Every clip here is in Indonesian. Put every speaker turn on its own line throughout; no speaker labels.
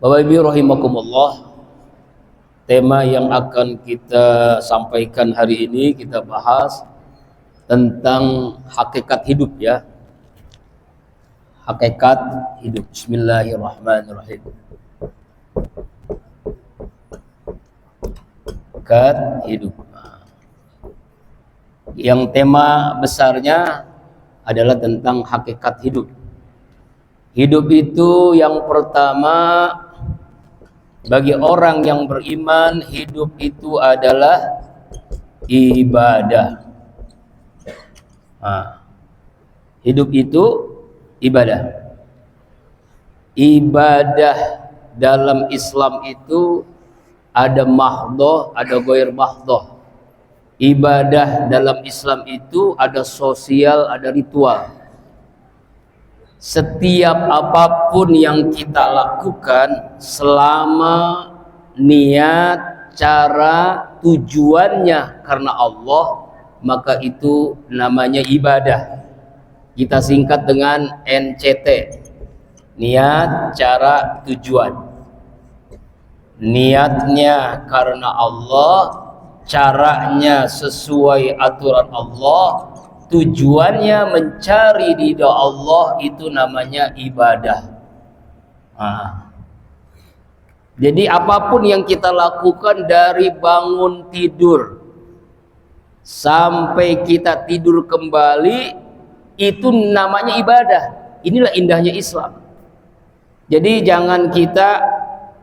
Bapak Ibu rahimakumullah, tema yang akan kita sampaikan hari ini kita bahas tentang hakikat hidup ya. Hakikat hidup. Bismillahirrahmanirrahim. Hakikat hidup. Yang tema besarnya adalah tentang hakikat hidup. Hidup itu yang pertama bagi orang yang beriman, hidup itu adalah ibadah. Hidup itu ibadah. Ibadah dalam Islam itu ada mahdhah, ada ghair mahdhah. Ibadah dalam Islam itu ada sosial, ada ritual. Setiap apapun yang kita lakukan, selama niat, cara, tujuannya karena Allah, maka itu namanya ibadah. Kita singkat dengan NCT, niat, cara, tujuan. Niatnya karena Allah, caranya sesuai aturan Allah, tujuannya mencari ridha Allah, itu namanya ibadah. Jadi apapun yang kita lakukan dari bangun tidur sampai kita tidur kembali, itu namanya ibadah. Inilah indahnya Islam. Jadi jangan kita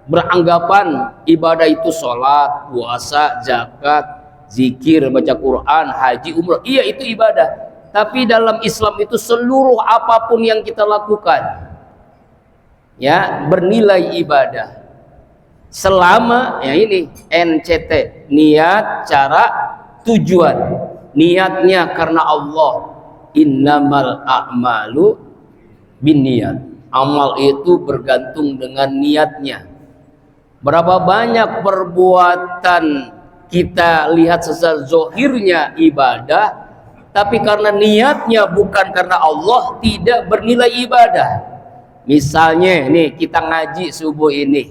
beranggapan ibadah itu sholat, puasa, zakat, zikir, baca Quran, haji, umrah. Iya, itu ibadah. Tapi dalam Islam itu seluruh apapun yang kita lakukan ya bernilai ibadah. Selama ya ini NCT, niat, cara, tujuan. Niatnya karena Allah. Innamal a'malu binniyat. Amal itu bergantung dengan niatnya. Berapa banyak perbuatan kita lihat secara zahirnya ibadah, tapi karena niatnya bukan karena Allah, tidak bernilai ibadah. Misalnya nih, kita ngaji subuh ini,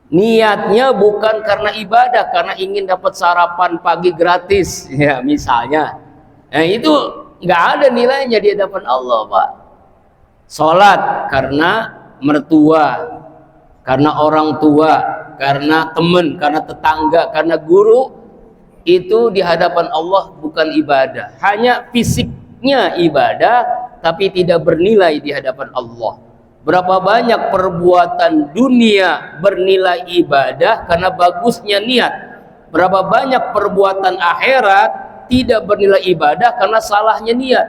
niatnya bukan karena ibadah, karena ingin dapat sarapan pagi gratis ya misalnya. Nah itu nggak ada nilainya di hadapan Allah, Pak. Sholat karena mertua, karena orang tua, karena teman, karena tetangga, karena guru, itu di hadapan Allah bukan ibadah. Hanya fisiknya ibadah, tapi tidak bernilai di hadapan Allah. Berapa banyak perbuatan dunia bernilai ibadah karena bagusnya niat. Berapa banyak perbuatan akhirat tidak bernilai ibadah karena salahnya niat.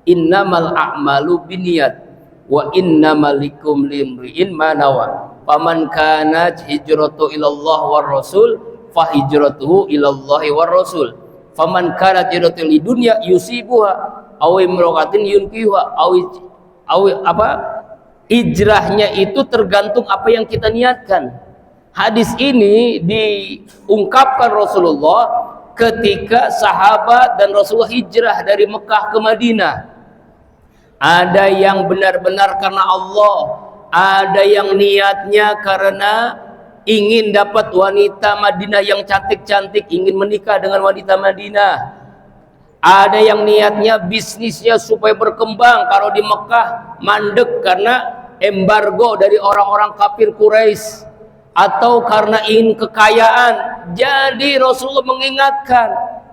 Innamal a'malu binniyat wa innamal likulli imri'in ma nawa. Faman kanat hijratu ilallah war rasul fa hijratuhu ilallahi war rasul. Faman kanat hijratu lidunya yusibuha aw imra'atin yunkiha aw apa, hijrahnya itu tergantung apa yang kita niatkan. Hadis ini diungkapkan Rasulullah ketika sahabat dan Rasulullah hijrah dari Mekah ke Madinah. Ada yang benar-benar karena Allah, ada yang niatnya karena ingin dapat wanita Madinah yang cantik-cantik, ingin menikah dengan wanita Madinah. Ada yang niatnya bisnisnya supaya berkembang. Kalau di Mekah mandek karena embargo dari orang-orang kafir Quraisy, atau karena ingin kekayaan. Jadi Rasulullah mengingatkan,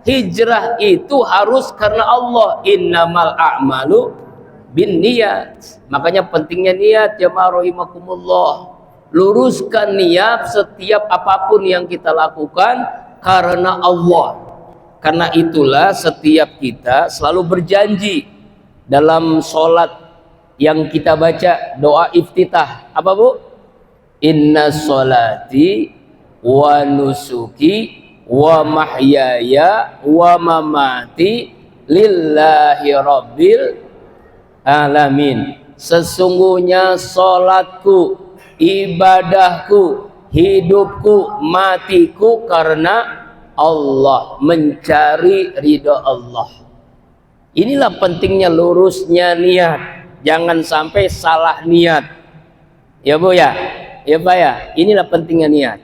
hijrah itu harus karena Allah. Innamal a'malu binniyat. Makanya pentingnya niat, jamaah rahimakumullah. Luruskan niat setiap apapun yang kita lakukan karena Allah. Karena itulah setiap kita selalu berjanji dalam sholat yang kita baca doa iftitah. Apa Bu? Inna sholati wa nusuki wa mahyaya wa mamati lillahi rabbil alamin. Sesungguhnya sholatku, ibadahku, hidupku, matiku karena Allah, mencari ridha Allah. Inilah pentingnya lurusnya niat. Jangan sampai salah niat. Ya Bu ya. Ya Pak ya, inilah pentingnya niat.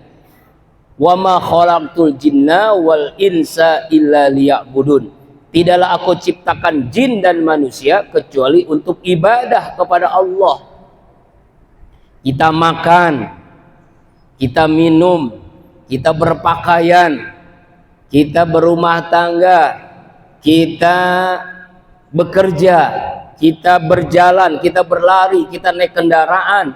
Wa ma khalaqtul jinna wal insa illa liya'budun. Tidaklah aku ciptakan jin dan manusia kecuali untuk ibadah kepada Allah. Kita makan, kita minum, kita berpakaian, kita berumah tangga, kita bekerja, kita berjalan, kita berlari, kita naik kendaraan.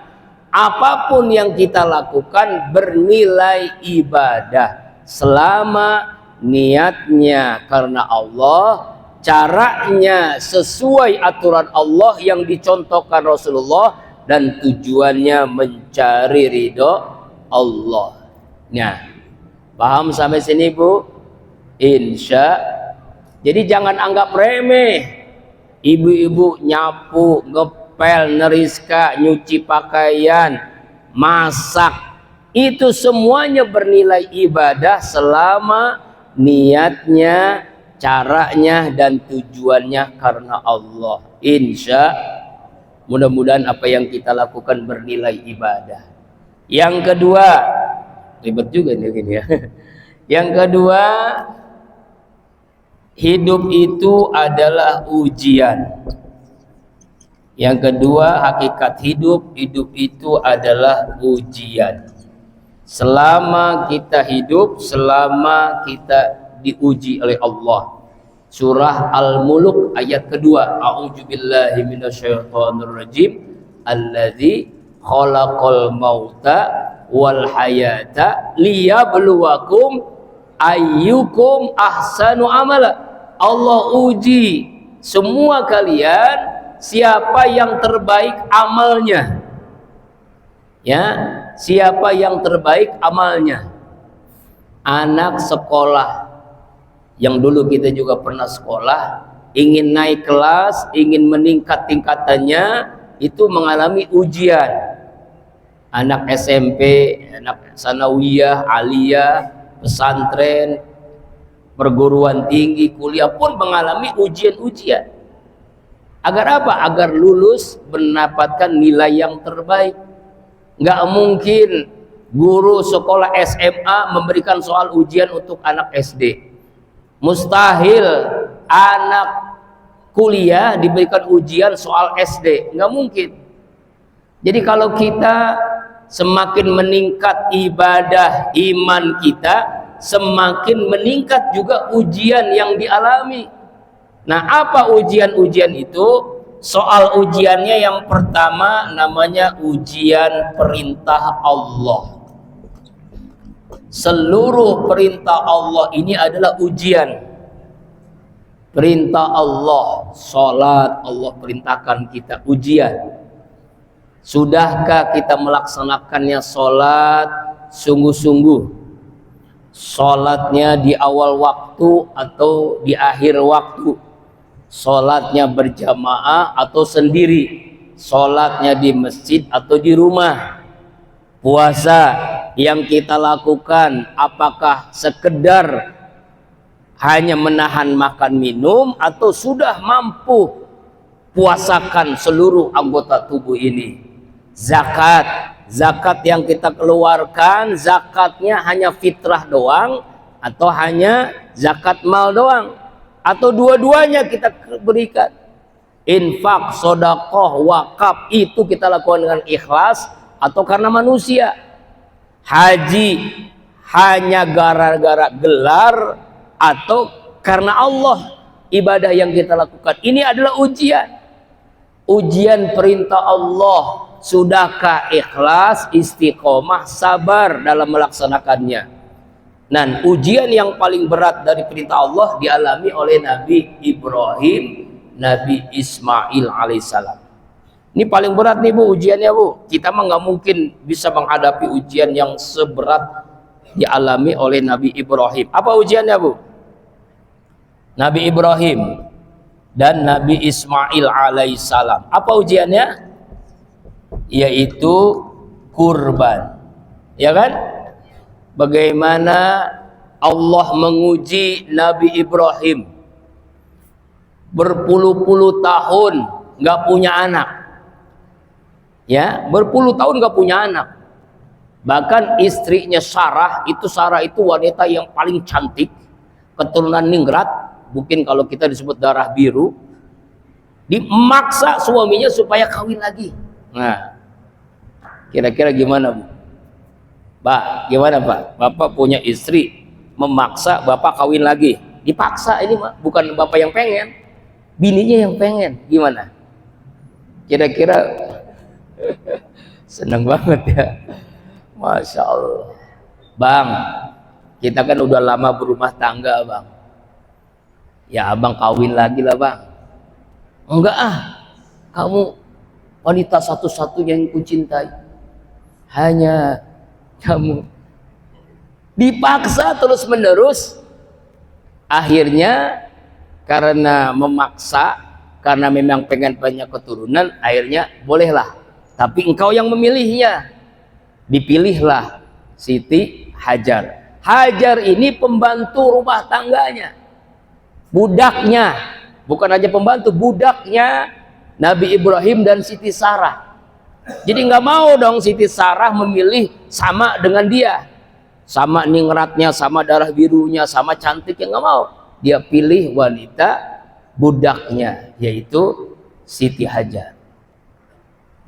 Apapun yang kita lakukan bernilai ibadah selama niatnya karena Allah, caranya sesuai aturan Allah yang dicontohkan Rasulullah, dan tujuannya mencari ridho Allah. Nah, paham sampai sini Bu? Insya. Jadi jangan anggap remeh. Ibu-ibu nyapu, ngepel, neriska, nyuci pakaian, masak, itu semuanya bernilai ibadah selama niatnya, caranya, dan tujuannya karena Allah. Insya mudah-mudahan apa yang kita lakukan bernilai ibadah. Yang kedua, ribet juga nih gini ya. Yang kedua, hidup itu adalah ujian. Yang kedua, hakikat hidup itu adalah ujian. Selama kita hidup, selama kita diuji oleh Allah. Surah Al-Mulk ayat kedua. A'udzubillahi minasyaitonirrajim. Alladzi khalaqal mauta wal hayata liyabluwakum ayyukum ahsanu amala. Allah uji semua kalian siapa yang terbaik amalnya. Ya, siapa yang terbaik amalnya. Anak sekolah yang dulu kita juga pernah sekolah, ingin naik kelas, ingin meningkat tingkatannya, itu mengalami ujian. Anak SMP, anak sanawiyah, aliyah, pesantren, perguruan tinggi, kuliah pun mengalami ujian-ujian. Agar apa? Agar lulus mendapatkan nilai yang terbaik. Nggak mungkin guru sekolah SMA memberikan soal ujian untuk anak SD. Mustahil anak kuliah diberikan ujian soal SD. Nggak mungkin. Jadi kalau kita semakin meningkat ibadah iman kita, semakin meningkat juga ujian yang dialami. Nah, apa ujian-ujian itu? Soal ujiannya yang pertama namanya ujian perintah Allah. Seluruh perintah Allah ini adalah ujian. Perintah Allah, sholat, Allah perintahkan kita, ujian. Sudahkah kita melaksanakannya sholat sungguh-sungguh? Sholatnya di awal waktu atau di akhir waktu? Sholatnya berjamaah atau sendiri? Sholatnya di masjid atau di rumah? Puasa yang kita lakukan apakah sekedar hanya menahan makan minum atau sudah mampu puasakan seluruh anggota tubuh ini? Zakat, zakat yang kita keluarkan, zakatnya hanya fitrah doang atau hanya zakat mal doang, atau dua-duanya kita berikan? Infak, sedekah, wakaf itu kita lakukan dengan ikhlas atau karena manusia? Haji hanya gara-gara gelar atau karena Allah ibadah yang kita lakukan? Ini adalah ujian. Ujian perintah Allah. Sudahkah ikhlas, istiqomah, sabar dalam melaksanakannya? Dan ujian yang paling berat dari perintah Allah dialami oleh Nabi Ibrahim, Nabi Ismail alaihissalam. Ini paling berat nih Bu ujiannya Bu. Kita mah nggak mungkin bisa menghadapi ujian yang seberat dialami oleh Nabi Ibrahim. Apa ujiannya Bu? Nabi Ibrahim dan Nabi Ismail alaihissalam. Apa ujiannya? Yaitu kurban. Ya kan? Bagaimana Allah menguji Nabi Ibrahim berpuluh-puluh tahun nggak punya anak. Ya, berpuluh tahun nggak punya anak. Bahkan istrinya Sarah itu wanita yang paling cantik, keturunan ningrat, mungkin kalau kita disebut darah biru. Dimaksa suaminya supaya kawin lagi. Nah, kira-kira gimana, Bu? Pak, gimana Pak? Bapak punya istri, memaksa Bapak kawin lagi. Dipaksa ini, Pak. Bukan Bapak yang pengen, bininya yang pengen. Gimana? Kira-kira senang banget ya. Masya Allah. Bang, kita kan udah lama berumah tangga, Bang. Ya abang kawin lagi lah, Bang. Enggak ah, kamu wanita satu-satunya yang kucintai. Hanya kamu. Dipaksa terus menerus. Akhirnya karena memaksa, karena memang pengen banyak keturunan, akhirnya bolehlah. Tapi engkau yang memilihnya. Dipilihlah Siti Hajar. Hajar ini pembantu rumah tangganya, budaknya, bukan aja pembantu, budaknya Nabi Ibrahim dan Siti Sarah. Jadi nggak mau dong Siti Sarah memilih sama dengan dia, sama ningratnya, sama darah birunya, sama cantiknya, nggak mau. Dia pilih wanita budaknya, yaitu Siti Hajar.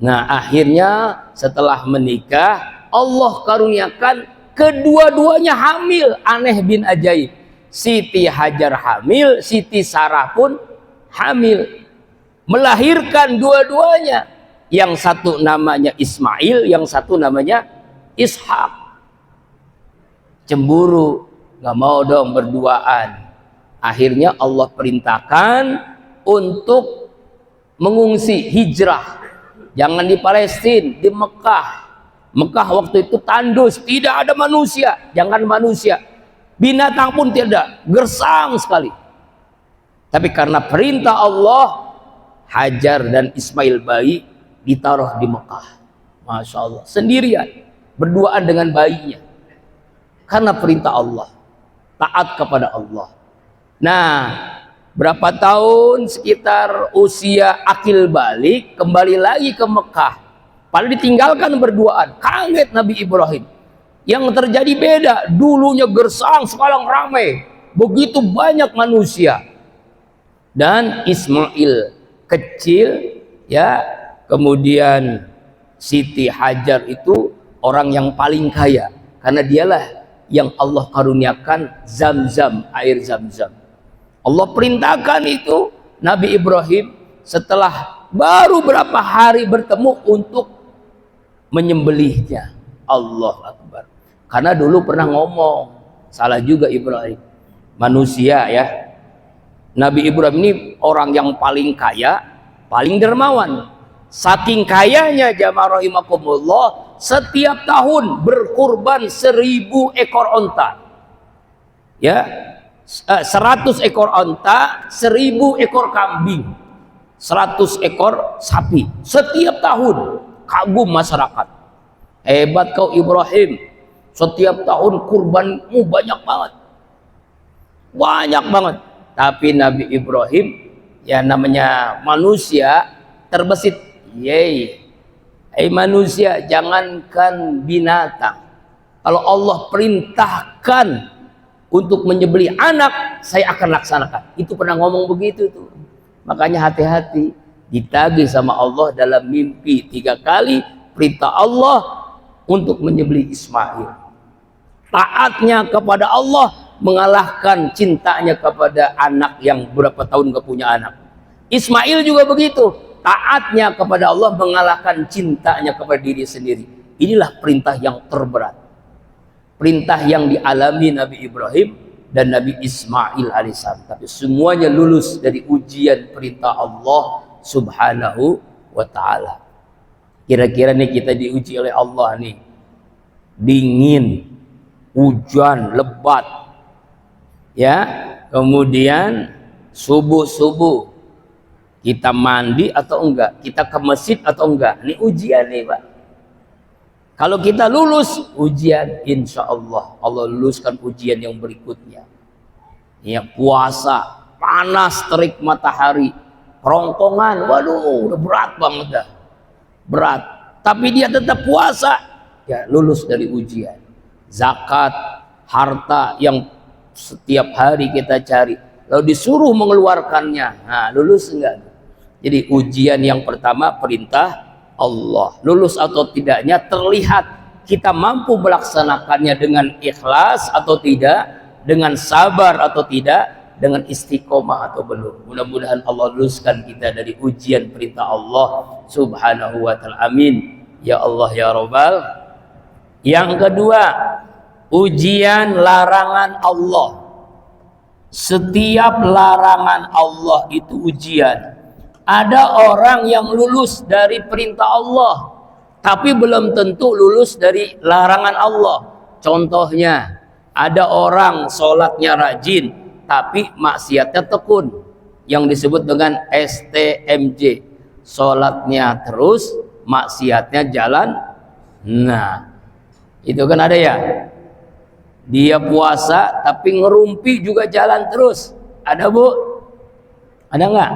Nah, akhirnya setelah menikah, Allah karuniakan kedua-duanya hamil. Aneh bin ajaib. Siti Hajar hamil, Siti Sarah pun hamil. Melahirkan dua-duanya. Yang satu namanya Ismail, yang satu namanya Ishak. Cemburu, nggak mau dong berduaan. Akhirnya Allah perintahkan untuk mengungsi, hijrah. Jangan di Palestina, di Mekah. Mekah waktu itu tandus, tidak ada manusia. Jangan manusia, binatang pun tidak, gersang sekali. Tapi karena perintah Allah, Hajar dan Ismail bayi ditaruh di Mekah. Masya Allah, sendirian, berduaan dengan bayinya. Karena perintah Allah, taat kepada Allah. Nah, berapa tahun, sekitar usia akil balik, kembali lagi ke Mekah. Padahal ditinggalkan berduaan. Kaget Nabi Ibrahim. Yang terjadi beda. Dulunya gersang, sekarang ramai. Begitu banyak manusia. Dan Ismail kecil, ya. Kemudian Siti Hajar itu orang yang paling kaya. Karena dialah yang Allah karuniakan Zam-Zam, air Zam-Zam. Allah perintahkan itu Nabi Ibrahim setelah baru berapa hari bertemu untuk menyembelihnya. Allah Akbar. Karena dulu pernah ngomong, salah juga Ibrahim. Manusia ya. Nabi Ibrahim ini orang yang paling kaya, paling dermawan. Saking kayanya jamaah rahimakumullah, setiap tahun berkurban 1000 ekor onta. Ya. 100 ekor onta, 1000 ekor kambing, 100 ekor sapi setiap tahun. Kagum masyarakat, hebat kau Ibrahim, setiap tahun kurbanmu banyak banget. Tapi Nabi Ibrahim ya namanya manusia terbesit. Manusia, jangankan binatang, kalau Allah perintahkan untuk menyembelih anak, saya akan laksanakan. Itu pernah ngomong begitu tuh. Makanya hati-hati, ditagih sama Allah dalam mimpi 3 kali perintah Allah untuk menyembelih Ismail. Taatnya kepada Allah mengalahkan cintanya kepada anak yang berapa tahun gak punya anak. Ismail juga begitu. Taatnya kepada Allah mengalahkan cintanya kepada diri sendiri. Inilah perintah yang terberat. Perintah yang dialami Nabi Ibrahim dan Nabi Ismail alaihissalam. Tapi semuanya lulus dari ujian perintah Allah subhanahu wa ta'ala. Kira-kira nih kita diuji oleh Allah nih. Dingin, hujan, lebat. Ya, kemudian subuh-subuh. Kita mandi atau enggak? Kita ke masjid atau enggak? Ini ujian nih Pak. Kalau kita lulus ujian, insya Allah Allah luluskan ujian yang berikutnya. Ya, puasa, panas terik matahari, kerongkongan, waduh udah berat banget dah. Berat. Tapi dia tetap puasa. ya lulus dari ujian. Zakat, harta yang setiap hari kita cari, lalu disuruh mengeluarkannya, nah lulus enggak? Jadi ujian yang pertama perintah Allah. Lulus atau tidaknya terlihat kita mampu melaksanakannya dengan ikhlas atau tidak, dengan sabar atau tidak, dengan istiqomah atau belum. Mudah-mudahan Allah luluskan kita dari ujian perintah Allah subhanahu wa ta'ala. Amin ya Allah ya Rabbal. Yang kedua, ujian larangan Allah. Setiap larangan Allah itu ujian. Ada orang yang lulus dari perintah Allah, tapi belum tentu lulus dari larangan Allah. Contohnya, ada orang sholatnya rajin, tapi maksiatnya tekun, yang disebut dengan STMJ. Sholatnya terus, maksiatnya jalan. Nah, itu kan ada ya. Dia puasa tapi ngerumpi juga jalan terus. Ada bu? Ada nggak?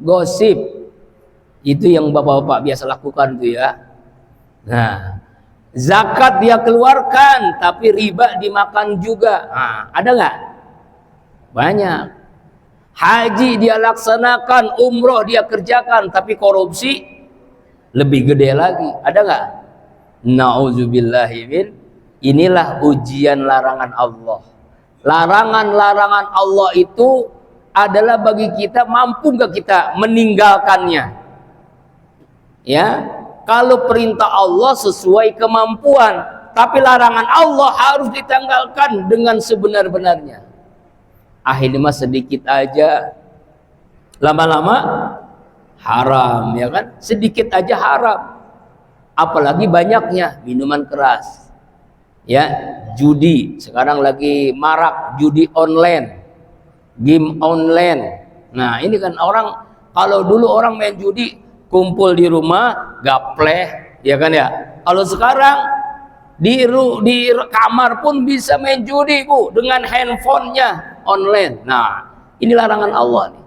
Gosip. Itu yang bapak-bapak biasa lakukan tuh ya. Nah, zakat dia keluarkan tapi riba dimakan juga. Nah, ada nggak? Banyak. Haji dia laksanakan, umroh dia kerjakan, tapi korupsi lebih gede lagi. Ada nggak? Nauzubillahi min. Inilah ujian larangan Allah. Larangan-larangan Allah itu adalah bagi kita, mampu nggak kita meninggalkannya? Ya, kalau perintah Allah sesuai kemampuan, tapi larangan Allah harus ditanggalkan dengan sebenar-benarnya. Akhirnya mah sedikit aja, lama-lama haram, ya kan? Sedikit aja haram, apalagi banyaknya minuman keras. Ya, judi sekarang lagi marak, judi online, game online. Nah, ini kan orang, kalau dulu orang main judi kumpul di rumah gapleh, ya kan ya. Kalau sekarang di kamar pun bisa main judi bu, dengan handphonenya online. Nah, ini larangan Allah nih.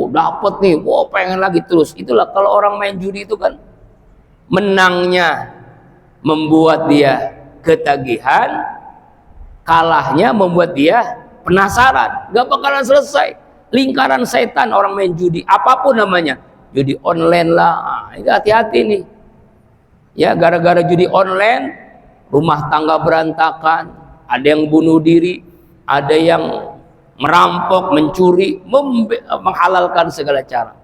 Dapat nih, pengen lagi terus. Itulah kalau orang main judi itu kan, menangnya membuat dia ketagihan, kalahnya membuat dia penasaran, gak bakalan selesai. Lingkaran setan orang main judi, apapun namanya, judi online lah. Ini hati-hati nih ya, gara-gara judi online rumah tangga berantakan, ada yang bunuh diri, ada yang merampok, mencuri, menghalalkan segala cara.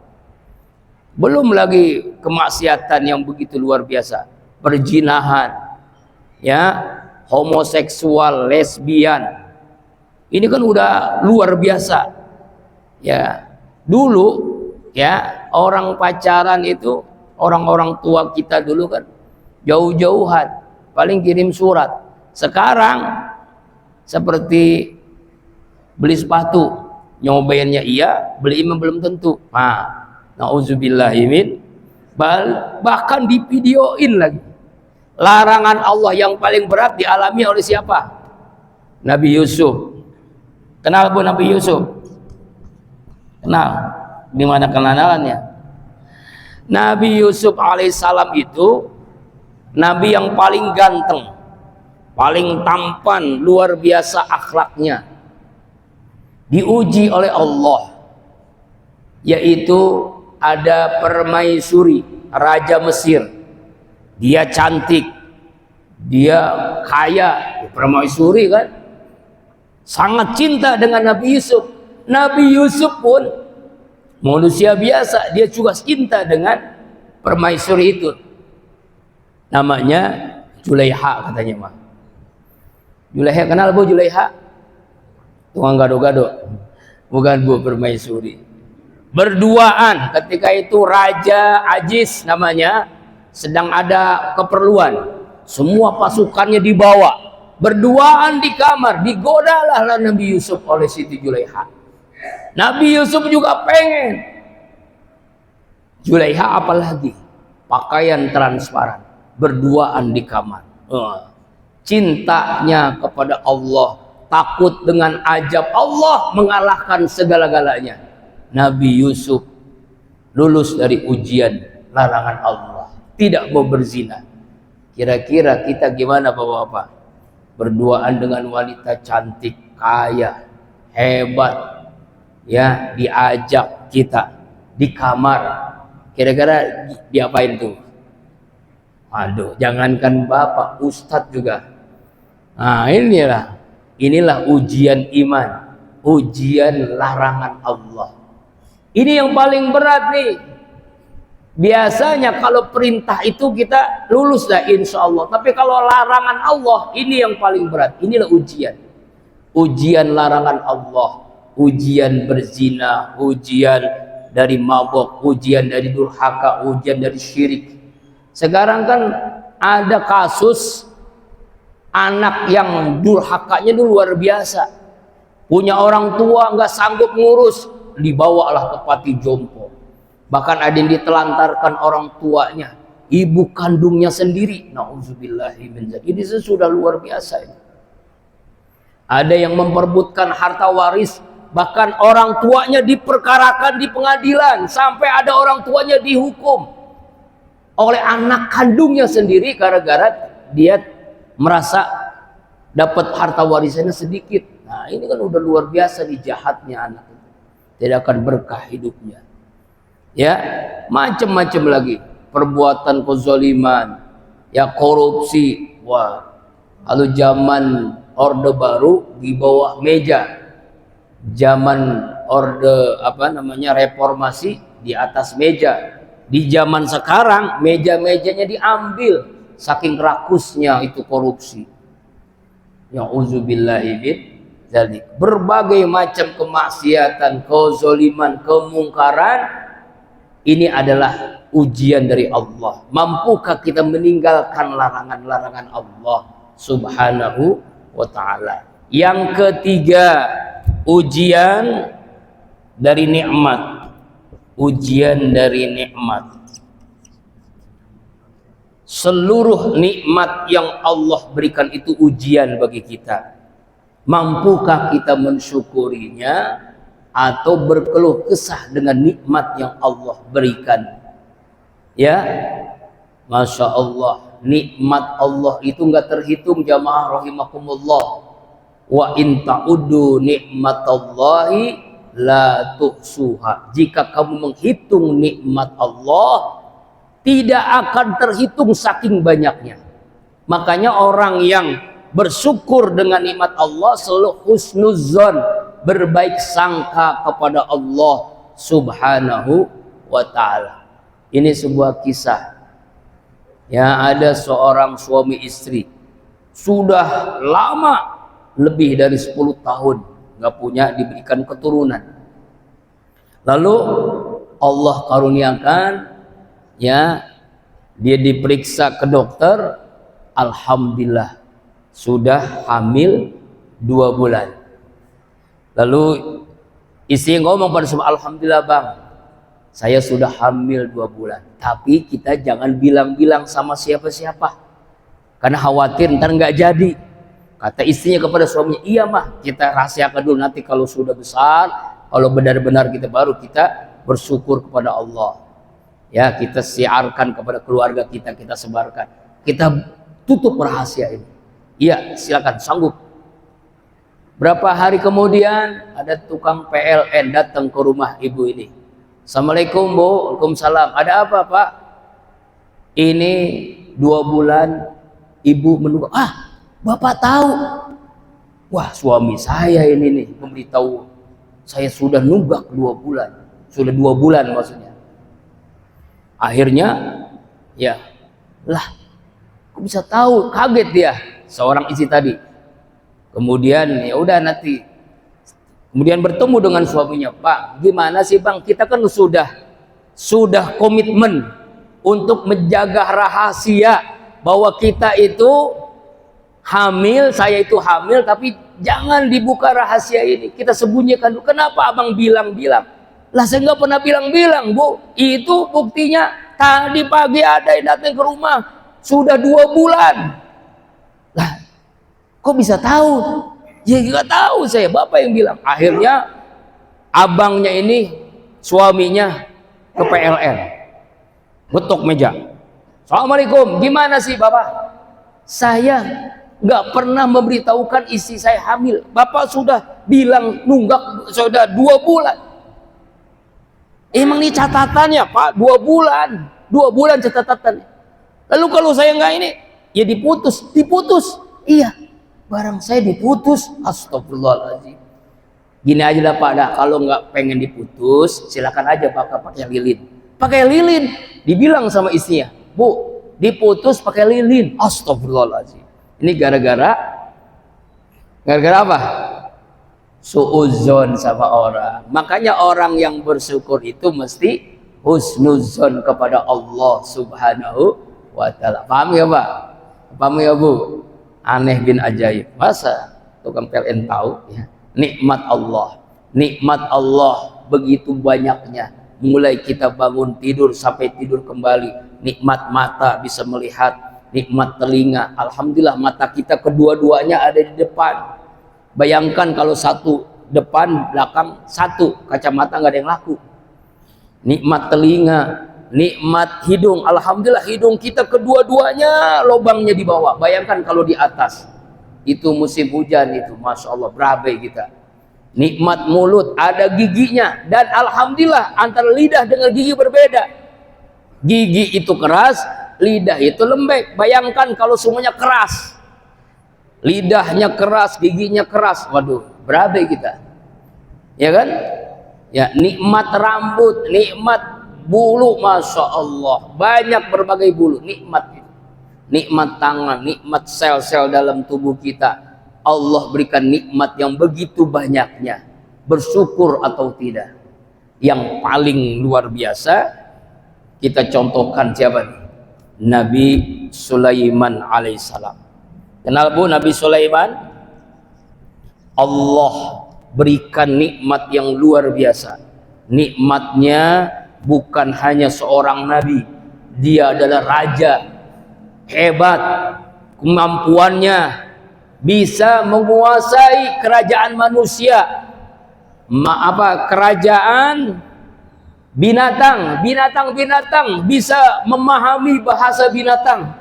Belum lagi kemaksiatan yang begitu luar biasa, perzinahan, ya, homoseksual, lesbian. Ini kan udah luar biasa. Ya, dulu ya orang pacaran itu, orang-orang tua kita dulu kan jauh-jauhan, paling kirim surat. Sekarang seperti beli sepatu, nyobainnya iya, beli belum tentu. Nah, nauzubillahimin, bahkan divideoin lagi. Larangan Allah yang paling berat dialami oleh siapa? Nabi Yusuf. Kenal bu Nabi Yusuf? Kenal? Di mana kenalannya? Nabi Yusuf alaihissalam itu nabi yang paling ganteng, paling tampan, luar biasa akhlaknya. Diuji oleh Allah, yaitu ada permaisuri, raja Mesir. Dia cantik, dia kaya, permaisuri kan, sangat cinta dengan Nabi Yusuf. Nabi Yusuf pun manusia biasa, dia juga cinta dengan permaisuri itu. Namanya Julaiha katanya mah. Julaiha, kenal bu Julaiha? Tukang gado-gado. Bukan bu, permaisuri. Berduaan ketika itu Raja Aziz namanya, sedang ada keperluan, semua pasukannya dibawa, berduaan di kamar, digodalah Nabi Yusuf oleh Siti Julaiha. Nabi Yusuf juga pengen. Julaiha apalagi, pakaian transparan, berduaan di kamar. Cintanya kepada Allah, takut dengan ajab Allah mengalahkan segala-galanya. Nabi Yusuf lulus dari ujian larangan Allah, tidak mau berzina. Kira-kira kita gimana Bapak-bapak? Berduaan dengan wanita cantik, kaya, hebat, ya, diajak kita di kamar, kira-kira diapain tuh? Aduh, jangankan Bapak, Ustadz juga. Nah, inilah ujian iman, ujian larangan Allah. Ini yang paling berat nih. Biasanya kalau perintah itu kita lulus dah insya Allah. Tapi kalau larangan Allah, ini yang paling berat. Inilah ujian. Ujian larangan Allah. Ujian berzina, ujian dari mabuk, ujian dari durhaka, ujian dari syirik. Sekarang kan ada kasus anak yang durhakanya itu luar biasa. Punya orang tua nggak sanggup ngurus, dibawalah ke panti jompo. Bahkan ada yang ditelantarkan orang tuanya, ibu kandungnya sendiri. Nauzubillahi min dzalik. Ini sudah luar biasa ini. Ada yang memperebutkan harta waris, bahkan orang tuanya diperkarakan di pengadilan sampai ada orang tuanya dihukum oleh anak kandungnya sendiri gara-gara dia merasa dapat harta warisannya sedikit. Nah, ini kan udah luar biasa nih jahatnya anak itu. Tidak akan berkah hidupnya. Ya, macam-macam lagi perbuatan kezaliman, ya korupsi. Wah, lalu zaman Orde Baru di bawah meja, zaman Orde reformasi di atas meja. Di zaman sekarang meja-mejanya diambil, saking rakusnya itu korupsi. Ya'udzubillahi min dzalik. Berbagai macam kemaksiatan, kezaliman, kemungkaran. Ini adalah ujian dari Allah. Mampukah kita meninggalkan larangan-larangan Allah Subhanahu wa ta'ala? Yang ketiga, ujian dari nikmat. Ujian dari nikmat. Seluruh nikmat yang Allah berikan itu ujian bagi kita. Mampukah kita mensyukurinya atau berkeluh kesah dengan nikmat yang Allah berikan? Ya, Masya Allah, nikmat Allah itu nggak terhitung jamaah rahimakumullah. Wa in ta'uddu nikmatallahi la tuhsuha. Jika kamu menghitung nikmat Allah, tidak akan terhitung saking banyaknya. Makanya orang yang bersyukur dengan nikmat Allah selalu husnuzon, berbaik sangka kepada Allah Subhanahu wa ta'ala. Ini sebuah kisah. Ya, ada seorang suami istri sudah lama, lebih dari 10 tahun nggak punya diberikan keturunan. Lalu Allah karuniakan, ya, dia diperiksa ke dokter, alhamdulillah sudah hamil 2 bulan. Lalu istri ngomong pada suami, alhamdulillah bang, saya sudah hamil 2 bulan. Tapi kita jangan bilang-bilang sama siapa-siapa, karena khawatir ntar nggak jadi. Kata istrinya kepada suaminya, iya mah, kita rahasiakan dulu, nanti kalau sudah besar, kalau benar-benar kita baru kita bersyukur kepada Allah. Ya, kita siarkan kepada keluarga kita, kita sebarkan. Kita tutup rahasia ini. Iya, silakan, sanggup. Berapa hari kemudian ada tukang PLN datang ke rumah ibu ini. Assalamualaikum Bu, waalaikumsalam. Ada apa Pak? Ini 2 bulan ibu menunggu. Ah, Bapak tahu? Wah, suami saya ini nih memberitahu saya sudah nunggak 2 bulan. Sudah 2 bulan maksudnya. Akhirnya, ya, lah, kok bisa tahu? Kaget dia, seorang istri tadi. Kemudian ya udah nanti, kemudian bertemu dengan suaminya, Pak, gimana sih Bang? Kita kan sudah komitmen untuk menjaga rahasia bahwa kita itu hamil, saya itu hamil, tapi jangan dibuka rahasia ini, kita sembunyikan dulu. Kenapa abang bilang-bilang? Lah saya nggak pernah bilang-bilang Bu, itu buktinya tadi pagi ada yang datang ke rumah sudah 2 bulan. Lah kok bisa tahu? Ya nggak tahu saya, bapak yang bilang. Akhirnya abangnya ini, suaminya ke PLN, betok meja. Assalamualaikum, gimana sih Bapak? Saya nggak pernah memberitahukan istri saya hamil. Bapak sudah bilang nunggak sudah 2 bulan. Emang ini catatannya Pak, 2 bulan. 2 bulan catatannya. Lalu kalau saya nggak ini, ya diputus. Iya, barang saya diputus. Astagfirullahaladzim. Gini aja lah Pak, dah kalau nggak pengen diputus, silakan aja Bapak pakai lilin. Pakai lilin, dibilang sama istrinya, Bu, diputus pakai lilin. Astagfirullahaladzim. Ini gara-gara apa? Suudzon sama orang. Makanya orang yang bersyukur itu mesti husnuzon kepada Allah Subhanahu wa ta'ala. Paham ya Pak? Paham ya Bu? Aneh bin ajaib. Masa tukang PLN tahu ya? Nikmat Allah begitu banyaknya. Mulai kita bangun tidur sampai tidur kembali, nikmat mata bisa melihat, nikmat telinga. Alhamdulillah mata kita kedua-duanya ada di depan. Bayangkan kalau satu depan, belakang satu, kacamata nggak ada yang laku. Nikmat telinga, nikmat hidung. Alhamdulillah hidung kita kedua-duanya lubangnya di bawah. Bayangkan kalau di atas. Itu musim hujan itu, Masya Allah, berabai kita. Nikmat mulut, ada giginya. Dan alhamdulillah antara lidah dengan gigi berbeda. Gigi itu keras, lidah itu lembek. Bayangkan kalau semuanya keras, lidahnya keras, giginya keras, waduh, berabai kita, ya kan? Ya, nikmat rambut, nikmat bulu, Masya Allah, banyak berbagai bulu, nikmat. Nikmat tangan, nikmat sel-sel dalam tubuh kita. Allah berikan nikmat yang begitu banyaknya. Bersyukur atau tidak? Yang paling luar biasa kita contohkan siapa nih? Nabi Sulaiman alaihissalam. Kenal Bu Nabi Sulaiman? Allah berikan nikmat yang luar biasa. Nikmatnya bukan hanya seorang nabi, dia adalah raja. Hebat kemampuannya, bisa menguasai kerajaan manusia, kerajaan binatang, bisa memahami bahasa binatang,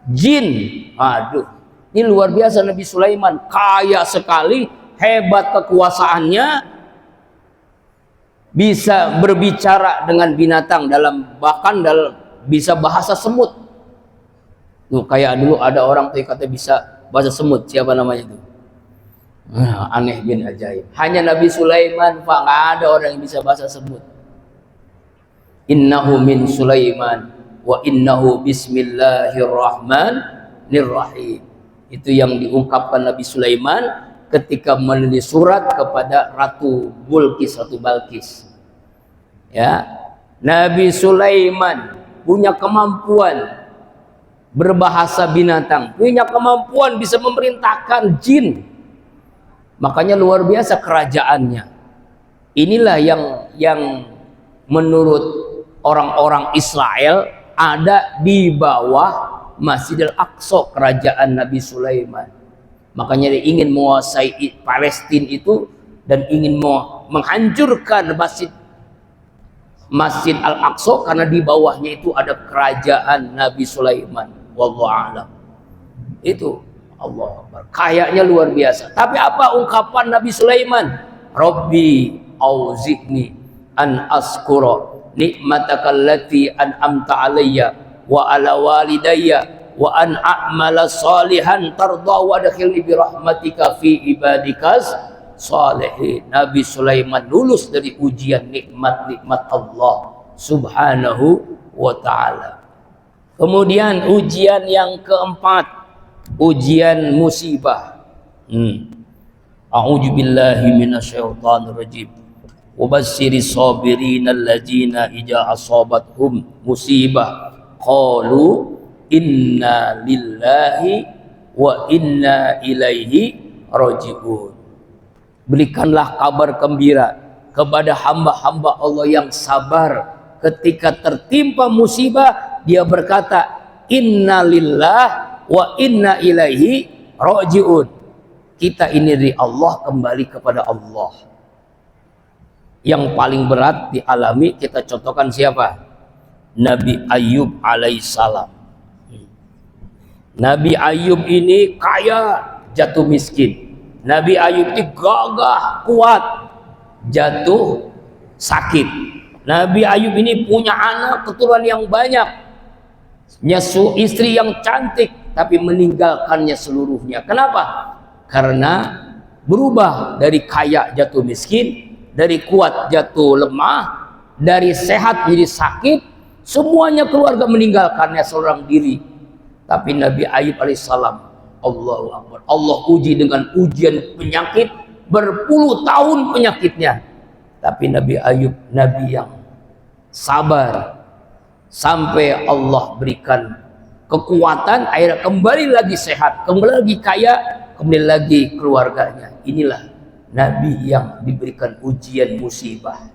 jin. Aduh, ini luar biasa. Nabi Sulaiman kaya sekali, hebat kekuasaannya, bisa berbicara dengan binatang bahkan bisa bahasa semut. Tuh, kayak dulu ada orang tuh katanya bisa bahasa semut, siapa namanya itu? Aneh bin ajaib. Hanya Nabi Sulaiman Pak, nggak ada orang yang bisa bahasa semut. Innahu min Sulaiman wa innahu bismillahirrahmanirrahim. Itu yang diungkapkan Nabi Sulaiman ketika menulis surat kepada Ratu Balqis. Ya, Nabi Sulaiman punya kemampuan berbahasa binatang, punya kemampuan bisa memerintahkan jin. Makanya luar biasa kerajaannya. Inilah yang menurut orang-orang Israel ada di bawah Masjidil Aqsa, kerajaan Nabi Sulaiman. Makanya dia ingin menguasai Palestina itu dan ingin menghancurkan Masjid Al-Aqsa karena di bawahnya itu ada kerajaan Nabi Sulaiman. Wallahu a'lam. Itu Allah Akbar. Kayaknya luar biasa. Tapi apa ungkapan Nabi Sulaiman? Rabbi auzi'ni an askura nikmataka allati an'amta alayya wa ala walidayya wa an a'mala salihan tarda wa adkhilni bi rahmatika fi ibadikas salihin. Nabi Sulaiman lulus dari ujian nikmat-nikmat Allah Subhanahu wa ta'ala. Kemudian ujian yang keempat, ujian musibah. A'udzu billahi minasyaitonir rajim. Wabasyyiris sabirin alladzina idza asabathum musibah qalu inna lillahi wa inna ilaihi raji'un. Berikanlah kabar gembira kepada hamba-hamba Allah yang sabar ketika tertimpa musibah. Dia berkata inna lillah wa inna ilaihi raji'un. Kita ini dari Allah, kembali kepada Allah. Yang paling berat dialami kita contohkan siapa? Nabi Ayub alaihissalam. Nabi Ayub ini kaya, jatuh miskin. Nabi Ayub ini gagah, kuat, jatuh sakit. Nabi Ayub ini punya anak keturunan yang banyak, istri yang cantik, tapi meninggalkannya seluruhnya. Kenapa? Karena berubah dari kaya jatuh miskin, dari kuat jatuh lemah, dari sehat jadi sakit. Semuanya keluarga meninggalkannya seorang diri. Tapi Nabi Ayub alaihissalam, Allahu Akbar, Allah uji dengan ujian penyakit, berpuluh tahun penyakitnya. Tapi Nabi Ayub, Nabi yang sabar, sampai Allah berikan kekuatan, akhirnya kembali lagi sehat, kembali lagi kaya, kembali lagi keluarganya. Inilah Nabi yang diberikan ujian musibah.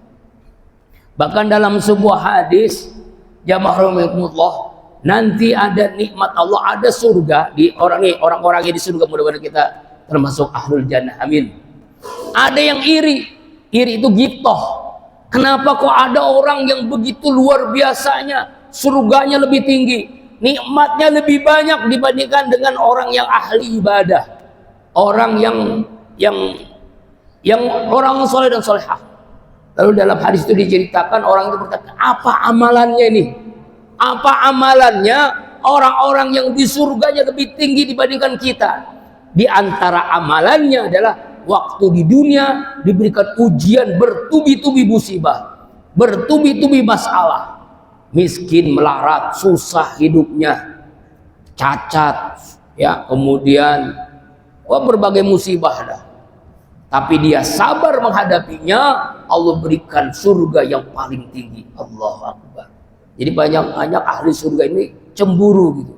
Bahkan dalam sebuah hadis, jamaah rahimakumullah, nanti ada nikmat Allah, ada surga di orang-orang yang di surga. Mudah-mudahan kita termasuk ahlul jannah, amin. Ada yang iri itu ghibthah. Kenapa kok ada orang yang begitu luar biasanya, surganya lebih tinggi, nikmatnya lebih banyak dibandingkan dengan orang yang ahli ibadah, orang yang orang soleh dan solehah. Lalu dalam hadis itu diceritakan orang itu bertanya, apa amalannya ini? Apa amalannya orang-orang yang di surganya lebih tinggi dibandingkan kita? Di antara amalannya adalah waktu di dunia diberikan ujian bertubi-tubi musibah, bertubi-tubi masalah. Miskin, melarat, susah hidupnya, cacat, ya, kemudian berbagai musibah dah. Tapi dia sabar menghadapinya, Allah berikan surga yang paling tinggi. Allahu Akbar. Jadi banyak ahli surga ini cemburu gitu.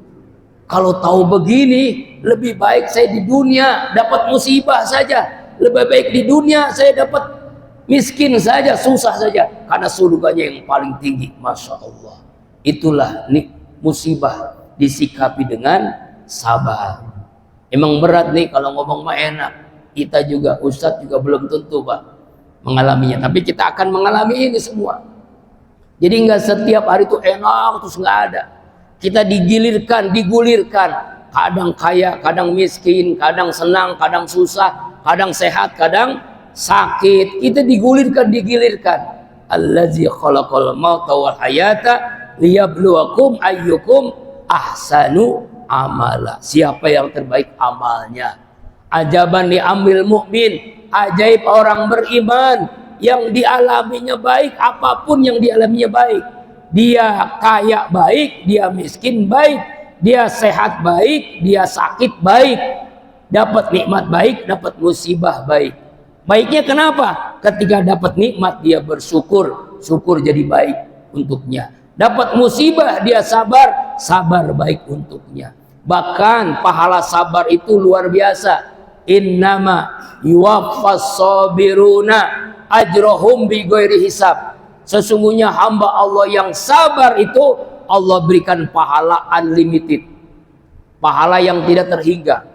Kalau tahu begini, lebih baik saya di dunia dapat musibah saja. Lebih baik di dunia saya dapat miskin saja, susah saja. Karena surganya yang paling tinggi. Masya Allah. Itulah nih musibah disikapi dengan sabar. Emang berat nih kalau ngomong mah enak. Kita juga, Ustadz juga belum tentu Pak mengalaminya. Tapi kita akan mengalami ini semua. Jadi nggak setiap hari itu enak terus nggak ada. Kita digulirkan. Kadang kaya, kadang miskin, kadang senang, kadang susah, kadang sehat, kadang sakit. Kita digulirkan. Allazi khalaqal mauta wal hayata liyabluwakum ayyukum ahsanu amala. Siapa yang terbaik amalnya? Ajaban diambil mukmin, ajaib orang beriman. Yang dialaminya baik, apapun yang dialaminya baik. Dia kaya baik, dia miskin baik, dia sehat baik, dia sakit baik, dapat nikmat baik, dapat musibah baik. Baiknya kenapa? Ketika dapat nikmat dia bersyukur, syukur jadi baik untuknya. Dapat musibah dia sabar, sabar baik untuknya. Bahkan pahala sabar itu luar biasa. Innama yuwaffas sabiruna ajrohum bighairi hisab. Sesungguhnya hamba Allah yang sabar itu Allah berikan pahala unlimited, pahala yang tidak terhingga.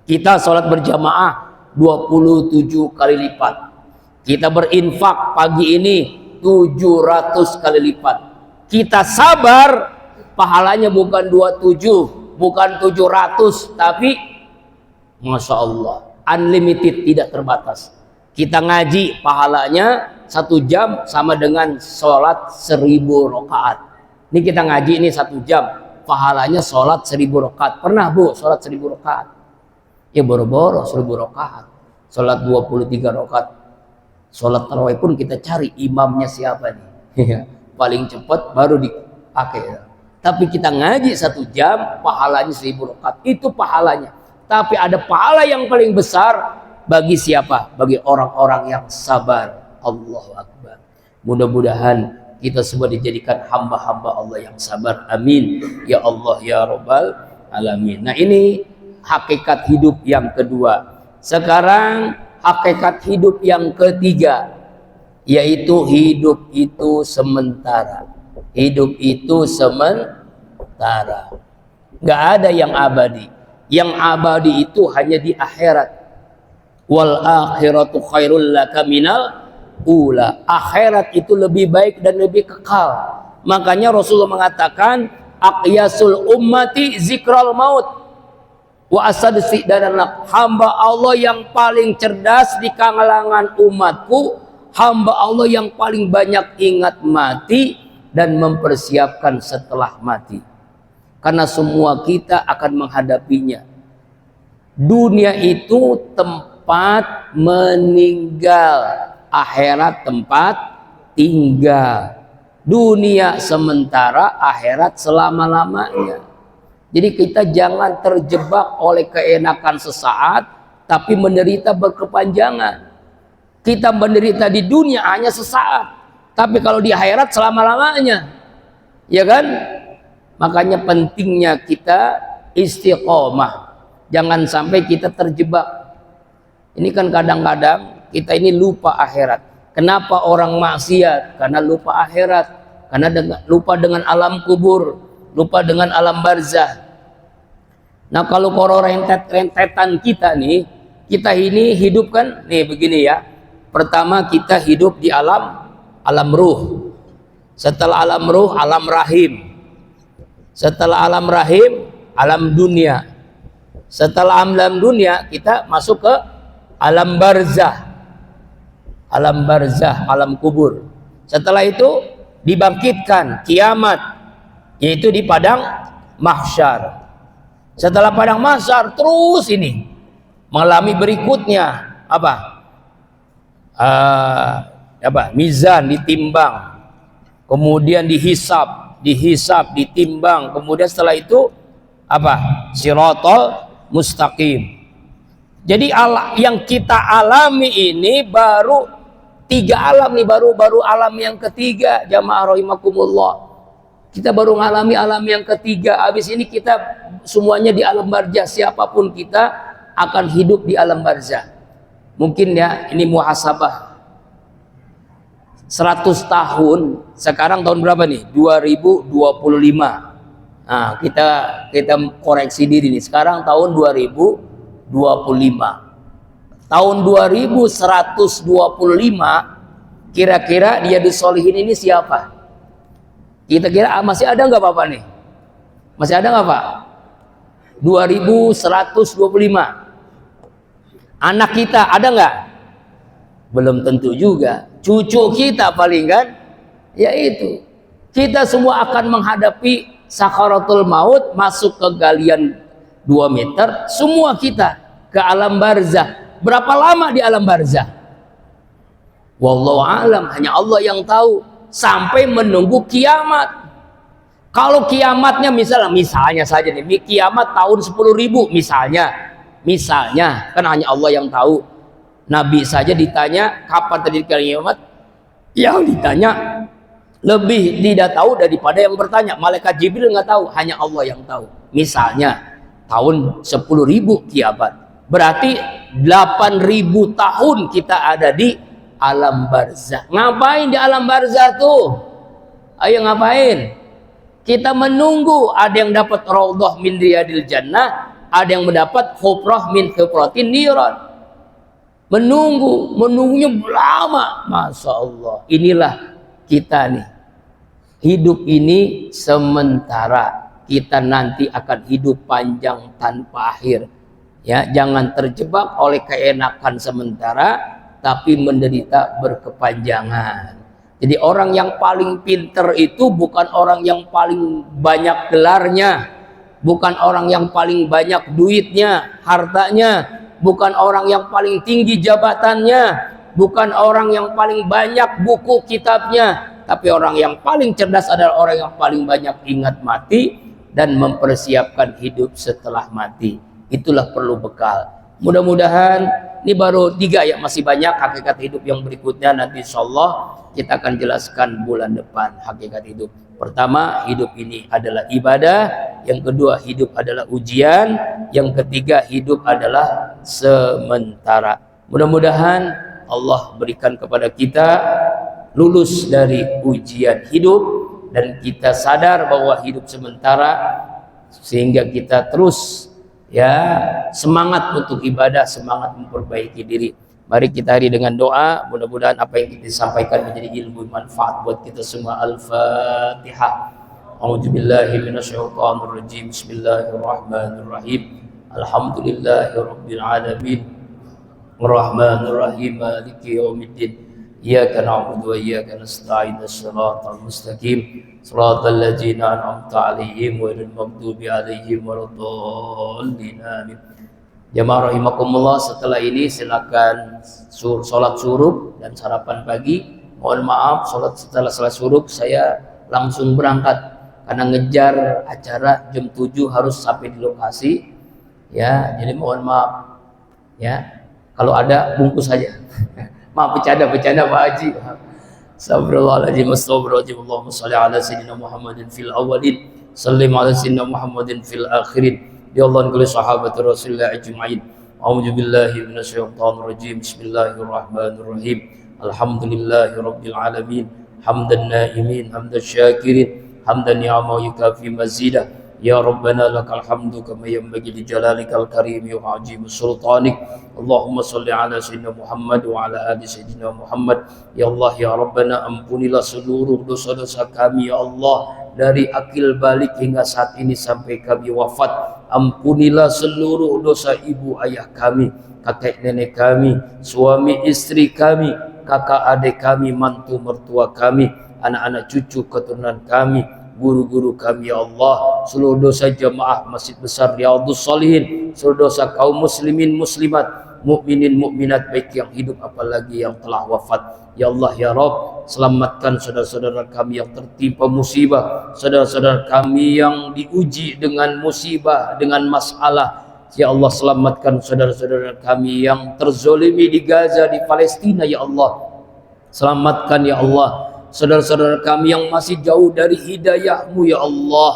Kita sholat berjamaah 27 kali lipat, kita berinfak pagi ini 700 kali lipat. Kita sabar, pahalanya bukan 27, bukan 700, tapi Masya Allah unlimited, tidak terbatas. Kita ngaji pahalanya 1 jam sama dengan sholat 1000 rakaat. Ini kita ngaji ini 1 jam, pahalanya sholat 1000 rakaat. Pernah Bu sholat 1000 rakaat? Ya boro-boro 1000 rakaat. Sholat 23 rakaat. Sholat tarawih pun kita cari imamnya siapa nih. Paling cepat baru dipakai. Tapi kita ngaji 1 jam, pahalanya 1000 rakaat. Itu pahalanya. Tapi ada pahala yang paling besar bagi siapa? Bagi orang-orang yang sabar. Allahu Akbar. Mudah-mudahan kita semua dijadikan hamba-hamba Allah yang sabar. Amin. Ya Allah ya Rabbal Alamin. Nah ini hakikat hidup yang kedua. Sekarang hakikat hidup yang ketiga, yaitu hidup itu sementara. Hidup itu sementara. Gak ada yang abadi. Yang abadi itu hanya di akhirat. Wal akhiratu khairul laka minal ula. Akhirat itu lebih baik dan lebih kekal. Makanya Rasulullah mengatakan aqyasul ummati zikral maut wa asadsi dan hamba Allah yang paling cerdas di kalangan umatku, hamba Allah yang paling banyak ingat mati dan mempersiapkan setelah mati. Karena semua kita akan menghadapinya. Dunia itu tempat meninggal, akhirat tempat tinggal. Dunia sementara, akhirat selama-lamanya. Jadi kita jangan terjebak oleh keenakan sesaat, tapi menderita berkepanjangan. Kita menderita di dunia hanya sesaat, tapi kalau di akhirat selama-lamanya, ya kan? Makanya pentingnya kita istiqomah. Jangan sampai kita terjebak. Ini kan kadang-kadang kita ini lupa akhirat. Kenapa orang maksiat? Karena lupa akhirat. Karena lupa dengan alam kubur, lupa dengan alam barzah. Nah, kalau rentetan kita nih, kita ini hidup kan nih begini ya. Pertama kita hidup di alam ruh. Setelah alam ruh, alam rahim. Setelah alam rahim, alam dunia. Setelah alam dunia, kita masuk ke alam barzah. Alam barzah, alam kubur. Setelah itu dibangkitkan, kiamat, yaitu di padang mahsyar. Setelah padang mahsyar, terus ini mengalami berikutnya apa? Mizan, ditimbang, kemudian dihisab, ditimbang, kemudian setelah itu apa? Siratal mustaqim. Jadi yang kita alami ini baru 3 alam nih, baru alam yang ketiga, jamaah rahimakumullah. Kita baru mengalami alam yang ketiga. Habis ini kita semuanya di alam barzah. Siapapun kita akan hidup di alam barzah. Mungkin ya ini muhasabah 100 tahun. Sekarang tahun berapa nih? 2025. Nah, kita koreksi diri nih. Sekarang tahun 2025. Tahun 2125 kira-kira Riyadhus Shalihin ini siapa? Kita kira masih ada nggak Bapak nih? Masih ada nggak Pak? 2125. Anak kita ada nggak? Belum tentu juga. Cucu kita paling kan? Yaitu kita semua akan menghadapi sakaratul maut, masuk ke galian 2 meter, semua kita ke alam barzah. Berapa lama di alam barzah? Wallahu alam, hanya Allah yang tahu. Sampai menunggu kiamat. Kalau kiamatnya misalnya saja nih, kiamat tahun 10.000 misalnya, kan hanya Allah yang tahu. Nabi saja ditanya kapan terjadi kiamat, yang ditanya lebih tidak tahu daripada yang bertanya. Malaikat Jibril nggak tahu, hanya Allah yang tahu. Misalnya tahun 10.000 kiamat, berarti 8.000 tahun kita ada di alam barzah. Ngapain di alam barzah tuh? Ayo ngapain? Kita menunggu, ada yang dapat raudhah min riyadil jannah, ada yang mendapat hufrah min hufratin niran. Menunggunya lama. Masya Allah. Inilah kita nih. Hidup ini sementara. Kita nanti akan hidup panjang tanpa akhir. Ya, jangan terjebak oleh keenakan sementara, tapi menderita berkepanjangan. Jadi orang yang paling pinter itu bukan orang yang paling banyak gelarnya, bukan orang yang paling banyak duitnya, hartanya, bukan orang yang paling tinggi jabatannya, bukan orang yang paling banyak buku kitabnya, tapi orang yang paling cerdas adalah orang yang paling banyak ingat mati dan mempersiapkan hidup setelah mati. Itulah perlu bekal. Mudah-mudahan ini baru 3 ya, masih banyak hakikat hidup yang berikutnya. Nanti insyaallah kita akan jelaskan bulan depan hakikat hidup. Pertama, hidup ini adalah ibadah. Yang kedua, hidup adalah ujian. Yang ketiga, hidup adalah sementara. Mudah-mudahan Allah berikan kepada kita lulus dari ujian hidup dan kita sadar bahwa hidup sementara, sehingga kita terus ya semangat untuk ibadah, semangat memperbaiki diri. Mari kita hari dengan doa, mudah-mudahan apa yang kita sampaikan menjadi ilmu manfaat buat kita semua. Al-Fatihah. A'udzu billahi minasyaitonir rajim. Bismillahirrahmanirrahim. Alhamdulillahi rabbil alamin. Arrahmanir rahim. Maliki yaumiddin. Iyyaka na'budu wa iyyaka nasta'in. Shiratal mustaqim. Shiratal ladzina an'amta 'alaihim ghairil maghdubi 'alaihim waladdallin. Amin. Jamaah rahimakumullah, setelah ini silakan sholat syuruk dan sarapan pagi. Mohon maaf, setelah syuruk saya langsung berangkat karena ngejar acara jam 7 harus sampai di lokasi. Ya, jadi mohon maaf. Ya, kalau ada bungkus saja. Maaf, bercanda Pak Haji. Astagfirullahaladzim, astagfirullahaladzim. Allahumma sholli ala sayyidina Muhammadin fil awwalin, sallim ala sayyidina Muhammadin fil akhirin. Ya Allah, kulli sahabat Rasulullah ajma'in. A'udzu billahi minasyaitonir rajim. Bismillahirrahmanirrahim. Alhamdulillahi rabbil alamin. Hamdan na'imin, hamdan syakirin, hamdan ni'ama yukafi mazidah. Ya Rabbana lakal hamdu kama yanbaghi li jalalikal karim wa 'azimi sultanik. Allahumma shalli ala sayyidina Muhammad wa ala ali sayyidina Muhammad. Ya Allah ya Rabbana, ampunilah seluruh dosa-dosa kami ya Allah, dari akil balik hingga saat ini sampai kami wafat. Ampunilah seluruh dosa ibu ayah kami, kakek nenek kami, suami istri kami, kakak adik kami, mantu mertua kami, anak-anak cucu keturunan kami, guru-guru kami ya Allah, seluruh dosa jamaah Masjid Besar Riyadhus Shalihin, seluruh dosa kaum muslimin muslimat, mukminin mukminat baik yang hidup apalagi yang telah wafat. Ya Allah ya Rabb, selamatkan saudara-saudara kami yang tertimpa musibah, saudara-saudara kami yang diuji dengan musibah, dengan masalah. Ya Allah, selamatkan saudara-saudara kami yang terzolimi di Gaza, di Palestina ya Allah. Selamatkan ya Allah saudara-saudara kami yang masih jauh dari hidayah-Mu ya Allah.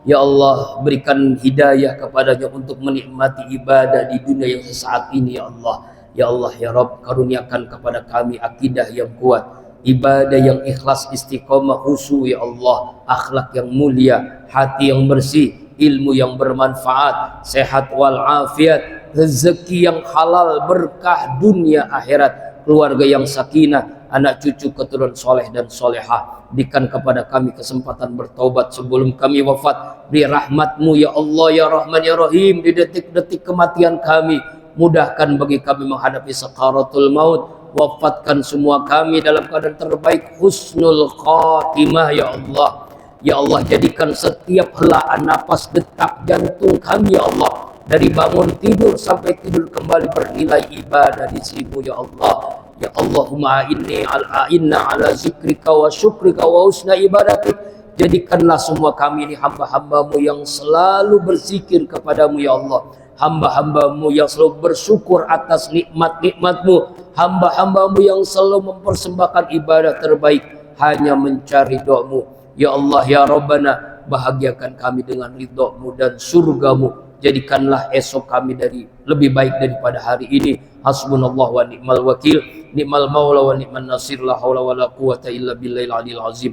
Ya Allah, berikan hidayah kepadanya untuk menikmati ibadah di dunia yang sesaat ini ya Allah. Ya Allah ya Rabb, karuniakan kepada kami akidah yang kuat, ibadah yang ikhlas, istiqomah, khusyuk ya Allah, akhlak yang mulia, hati yang bersih, ilmu yang bermanfaat, sehat walafiat, rezeki yang halal, berkah dunia akhirat, keluarga yang sakinah, anak cucu keturunan soleh dan solehah. Berikan kepada kami kesempatan bertaubat sebelum kami wafat. Beri rahmat-Mu ya Allah ya Rahman ya Rahim di detik-detik kematian kami. Mudahkan bagi kami menghadapi sakaratul maut. Wafatkan semua kami dalam keadaan terbaik, husnul khatimah ya Allah. Ya Allah, jadikan setiap helaan napas, detak jantung kami ya Allah, dari bangun tidur sampai tidur kembali bernilai ibadah di sini-Mu ya Allah. Ya Allahumma inna ala zikrika wa syukrika wa husna ibadatik. Jadikanlah semua kami ini hamba-hamba-Mu yang selalu berzikir kepadamu ya Allah, hamba-hamba-Mu yang selalu bersyukur atas nikmat-nikmat-Mu, hamba-hamba-Mu yang selalu mempersembahkan ibadah terbaik hanya mencari doa-Mu. Ya Allah ya Rabbana, bahagiakan kami dengan ridha-Mu dan surga-Mu. Jadikanlah esok kami lebih baik daripada hari ini. Hasbunallah wa ni'mal wakil, ni'mal maula wa ni'man nasir, la haula wa la quwata illa billahil aliyil azim.